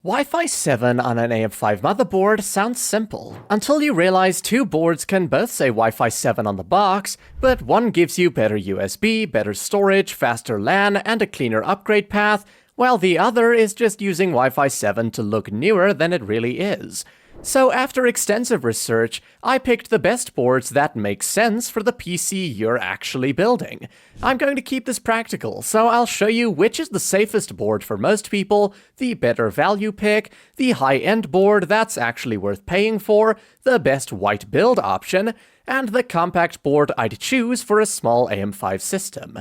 Wi-Fi 7 on an AM5 motherboard sounds simple, until you realize two boards can both say Wi-Fi 7 on the box, but one gives you better USB, better storage, faster LAN, and a cleaner upgrade path, while the other is just using Wi-Fi 7 to look newer than it really is. So after extensive research, I picked the best boards that make sense for the PC you're actually building. I'm going to keep this practical, so I'll show you which is the safest board for most people, the better value pick, the high-end board that's actually worth paying for, the best white build option, and the compact board I'd choose for a small AM5 system.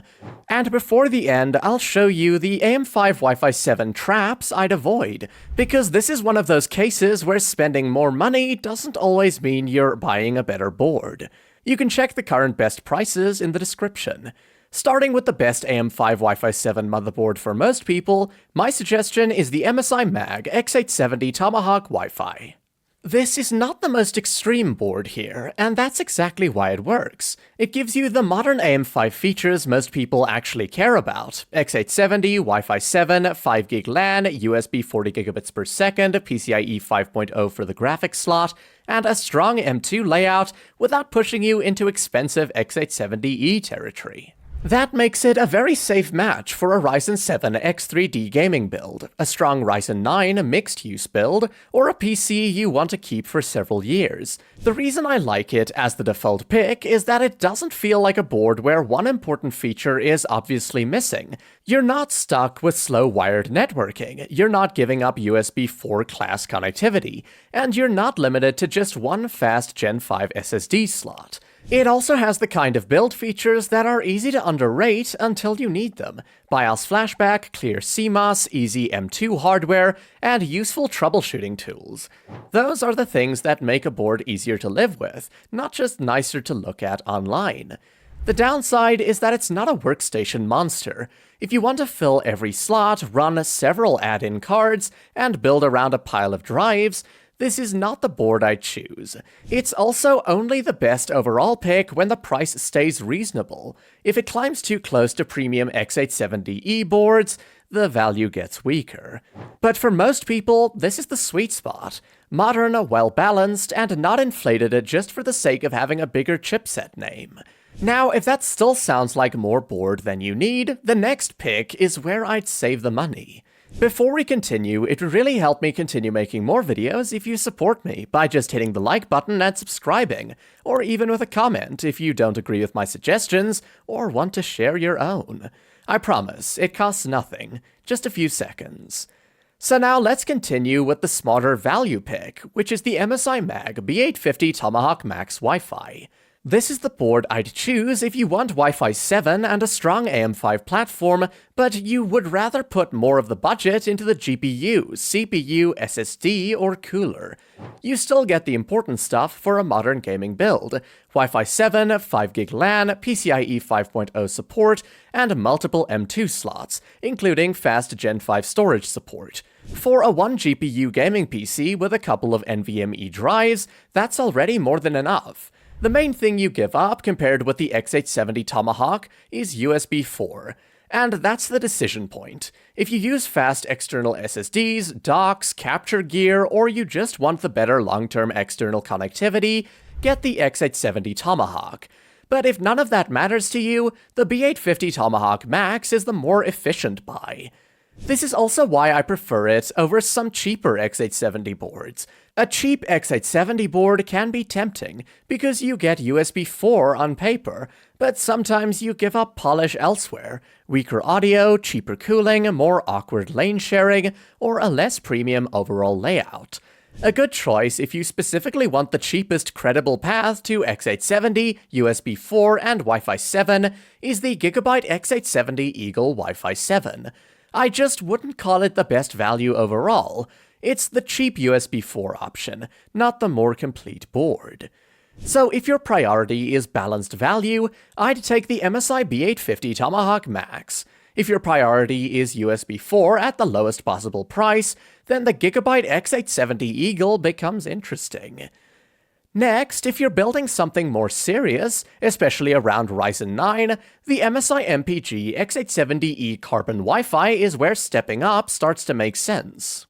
And before the end, I'll show you the AM5 Wi-Fi 7 traps I'd avoid, because this is one of those cases where spending more money doesn't always mean you're buying a better board. You can check the current best prices in the description. Starting with the best AM5 Wi-Fi 7 motherboard for most people, my suggestion is the MSI Mag X870 Tomahawk Wi-Fi. This is not the most extreme board here, and that's exactly why it works. It gives you the modern AM5 features most people actually care about: X870, Wi-Fi 7, 5GB LAN, USB 40 gigabits per second, PCIe 5.0 for the graphics slot, and a strong M2 layout without pushing you into expensive X870E territory. That makes it a very safe match for a Ryzen 7 X3D gaming build, a strong Ryzen 9 mixed-use build, or a PC you want to keep for several years. The reason I like it as the default pick is that it doesn't feel like a board where one important feature is obviously missing. You're not stuck with slow wired networking, you're not giving up USB 4 class connectivity, and you're not limited to just one fast Gen 5 SSD slot. It also has the kind of build features that are easy to underrate until you need them: BIOS flashback, clear CMOS, easy M2 hardware, and useful troubleshooting tools. Those are the things that make a board easier to live with, not just nicer to look at online. The downside is that it's not a workstation monster. If you want to fill every slot, run several add-in cards, and build around a pile of drives, this is not the board I'd choose. It's also only the best overall pick when the price stays reasonable. If it climbs too close to premium X870E boards, the value gets weaker. But for most people, this is the sweet spot: modern, well-balanced, and not inflated just for the sake of having a bigger chipset name. Now, if that still sounds like more board than you need, the next pick is where I'd save the money. Before we continue, it would really help me continue making more videos if you support me by just hitting the like button and subscribing, or even with a comment if you don't agree with my suggestions or want to share your own. I promise, it costs nothing, just a few seconds. So now let's continue with the smarter value pick, which is the MSI Mag B850 Tomahawk Max Wi-Fi. This is the board I'd choose if you want Wi-Fi 7 and a strong AM5 platform, but you would rather put more of the budget into the GPU, CPU, SSD, or cooler. You still get the important stuff for a modern gaming build: Wi-Fi 7, 5GB LAN, PCIe 5.0 support, and multiple M2 slots, including fast Gen 5 storage support. For a 1 GPU gaming PC with a couple of NVMe drives, that's already more than enough. The main thing you give up compared with the X870 Tomahawk is USB 4. And that's the decision point. If you use fast external SSDs, docks, capture gear, or you just want the better long-term external connectivity, get the X870 Tomahawk. But if none of that matters to you, the B850 Tomahawk Max is the more efficient buy. This is also why I prefer it over some cheaper X870 boards. A cheap X870 board can be tempting, because you get USB 4 on paper, but sometimes you give up polish elsewhere: weaker audio, cheaper cooling, more awkward lane sharing, or a less premium overall layout. A good choice if you specifically want the cheapest credible path to X870, USB 4, and Wi-Fi 7 is the Gigabyte X870 Eagle Wi-Fi 7. I just wouldn't call it the best value overall. It's the cheap USB 4 option, not the more complete board. So if your priority is balanced value, I'd take the MSI B850 Tomahawk Max. If your priority is USB 4 at the lowest possible price, then the Gigabyte X870 Eagle becomes interesting. Next, if you're building something more serious, especially around Ryzen 9, the MSI MPG X870E Carbon Wi-Fi is where stepping up starts to make sense.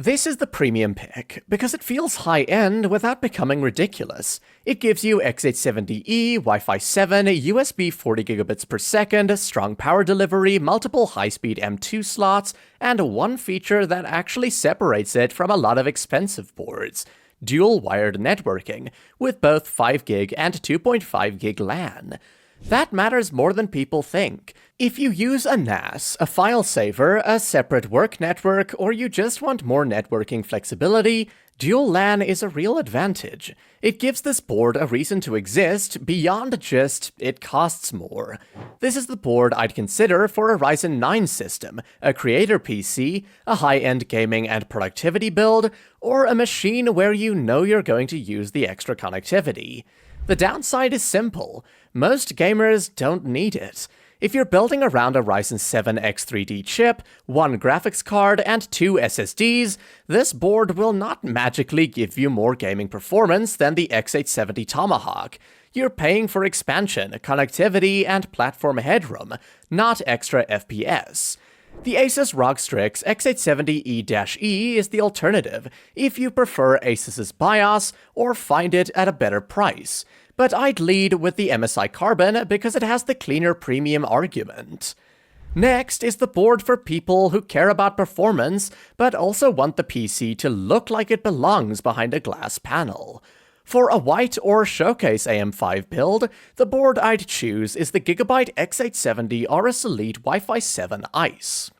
This is the premium pick, because it feels high-end without becoming ridiculous. It gives you x870E, Wi-Fi 7, USB 40 gigabits per second, strong power delivery, multiple high-speed M2 slots, and one feature that actually separates it from a lot of expensive boards: dual-wired networking, with both 5GB and 2.5GB LAN. That matters more than people think. If you use a NAS, a file saver, a separate work network, or you just want more networking flexibility, dual LAN is a real advantage. It gives this board a reason to exist beyond just it costs more. This is the board I'd consider for a Ryzen 9 system, a creator PC, a high-end gaming and productivity build, or a machine where you know you're going to use the extra connectivity. The downside is simple: most gamers don't need it. If you're building around a Ryzen 7 X3D chip, one graphics card, and two SSDs, this board will not magically give you more gaming performance than the X870 Tomahawk. You're paying for expansion, connectivity, and platform headroom, not extra FPS. The ASUS ROG Strix X870E-E is the alternative if you prefer ASUS's BIOS or find it at a better price, but I'd lead with the MSI Carbon because it has the cleaner premium argument. Next is the board for people who care about performance but also want the PC to look like it belongs behind a glass panel. For a white or showcase AM5 build, the board I'd choose is the Gigabyte X870 AORUS Elite Wi-Fi 7 Ice.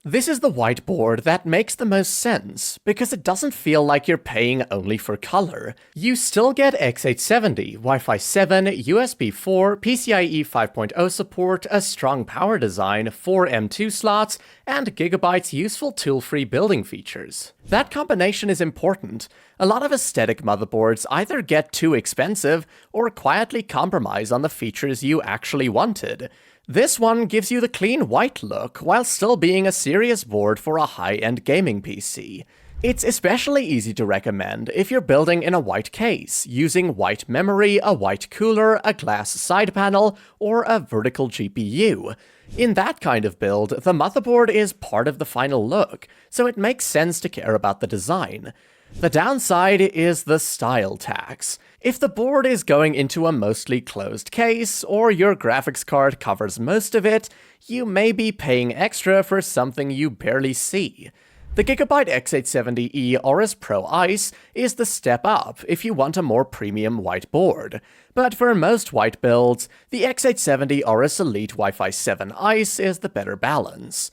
This is the white board that makes the most sense, because it doesn't feel like you're paying only for color. You still get X870, Wi-Fi 7, USB 4, PCIe 5.0 support, a strong power design, 4 M2 slots, and Gigabyte's useful tool-free building features. That combination is important. A lot of aesthetic motherboards either get too expensive or quietly compromise on the features you actually wanted. This one gives you the clean white look while still being a serious board for a high-end gaming PC. It's especially easy to recommend if you're building in a white case, using white memory, a white cooler, a glass side panel, or a vertical GPU. In that kind of build, the motherboard is part of the final look, so it makes sense to care about the design. The downside is the style tax. If the board is going into a mostly closed case, or your graphics card covers most of it, you may be paying extra for something you barely see. The Gigabyte X870E AORUS Pro Ice is the step up if you want a more premium white board. But for most white builds, the X870 AORUS Elite Wi-Fi 7 Ice is the better balance.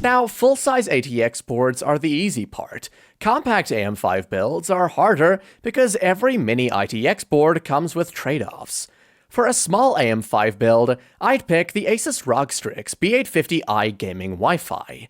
Now, full-size ATX boards are the easy part. Compact AM5 builds are harder because every Mini-ITX board comes with trade-offs. For a small AM5 build, I'd pick the ASUS ROG Strix B850i Gaming Wi-Fi.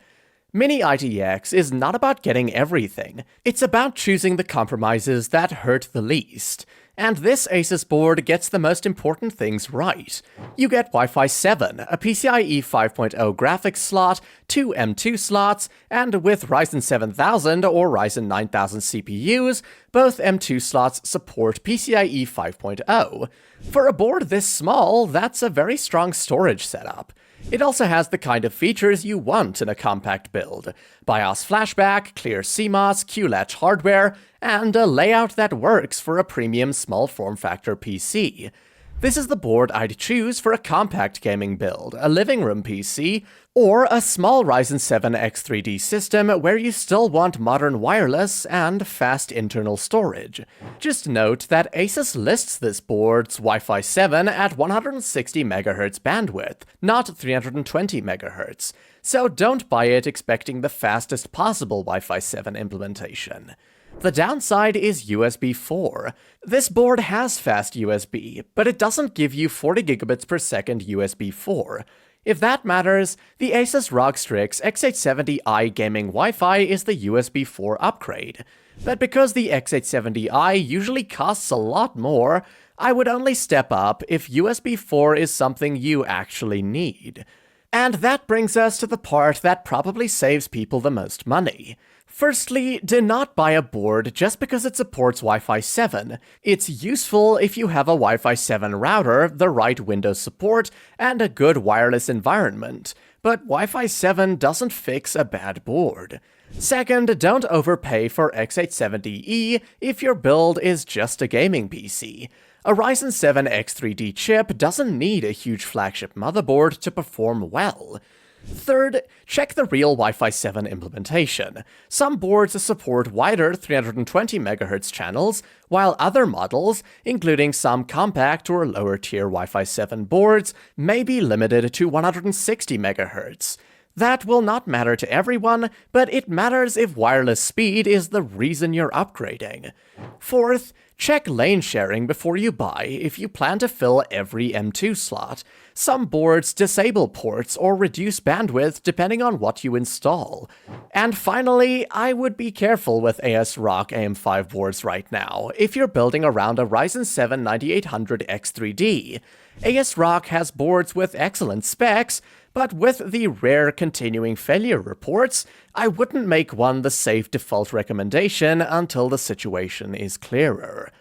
Mini-ITX is not about getting everything, it's about choosing the compromises that hurt the least. And this ASUS board gets the most important things right. You get Wi-Fi 7, a PCIe 5.0 graphics slot, 2 M2 slots, and with Ryzen 7000 or Ryzen 9000 CPUs, both M2 slots support PCIe 5.0. For a board this small, that's a very strong storage setup. It also has the kind of features you want in a compact build: BIOS flashback, clear CMOS, QLatch hardware, and a layout that works for a premium small form factor PC. This is the board I'd choose for a compact gaming build, a living room PC, or a small Ryzen 7 X3D system where you still want modern wireless and fast internal storage. Just note that ASUS lists this board's Wi-Fi 7 at 160 MHz bandwidth, not 320 MHz, so don't buy it expecting the fastest possible Wi-Fi 7 implementation. The downside is USB 4. This board has fast USB, but it doesn't give you 40 gigabits per second USB 4. If that matters, the ASUS ROG Strix X870i Gaming Wi-Fi is the USB 4 upgrade. But because the X870i usually costs a lot more, I would only step up if USB 4 is something you actually need. And that brings us to the part that probably saves people the most money. Firstly, do not buy a board just because it supports Wi-Fi 7. It's useful if you have a Wi-Fi 7 router, the right Windows support, and a good wireless environment, but Wi-Fi 7 doesn't fix a bad board. Second, don't overpay for x870E if your build is just a gaming PC. A Ryzen 7 X3D chip doesn't need a huge flagship motherboard to perform well. Third, check the real Wi-Fi 7 implementation. Some boards support wider 320MHz channels, while other models, including some compact or lower-tier Wi-Fi 7 boards, may be limited to 160MHz. That will not matter to everyone, but it matters if wireless speed is the reason you're upgrading. Fourth, check lane sharing before you buy if you plan to fill every M2 slot. Some boards disable ports or reduce bandwidth depending on what you install. And finally, I would be careful with ASRock AM5 boards right now if you're building around a Ryzen 7 9800X3D. ASRock has boards with excellent specs, but with the rare continuing failure reports, I wouldn't make one the safe default recommendation until the situation is clearer.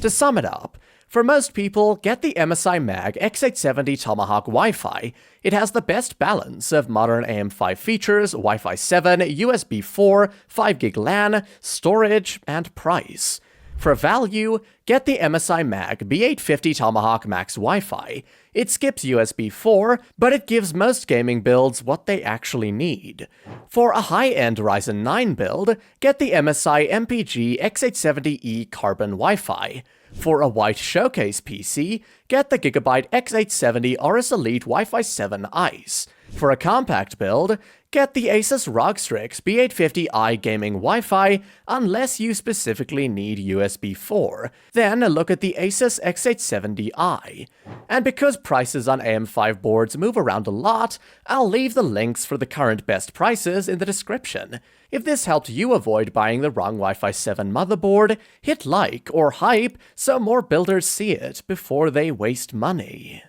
To sum it up, for most people, get the MSI Mag X870 Tomahawk Wi-Fi. It has the best balance of modern AM5 features, Wi-Fi 7, USB 4, 5GB LAN, storage, and price. For value, get the MSI Mag B850 Tomahawk Max Wi-Fi. It skips USB 4, but it gives most gaming builds what they actually need. For a high-end Ryzen 9 build, get the MSI MPG X870E Carbon Wi-Fi. For a white showcase PC, get the Gigabyte X870 AORUS Elite Wi-Fi 7 Ice. For a compact build, get the ASUS ROG Strix B850i Gaming Wi-Fi unless you specifically need USB 4. Then look at the ASUS X870i. And because prices on AM5 boards move around a lot, I'll leave the links for the current best prices in the description. If this helped you avoid buying the wrong Wi-Fi 7 motherboard, hit like or hype so more builders see it before they waste money.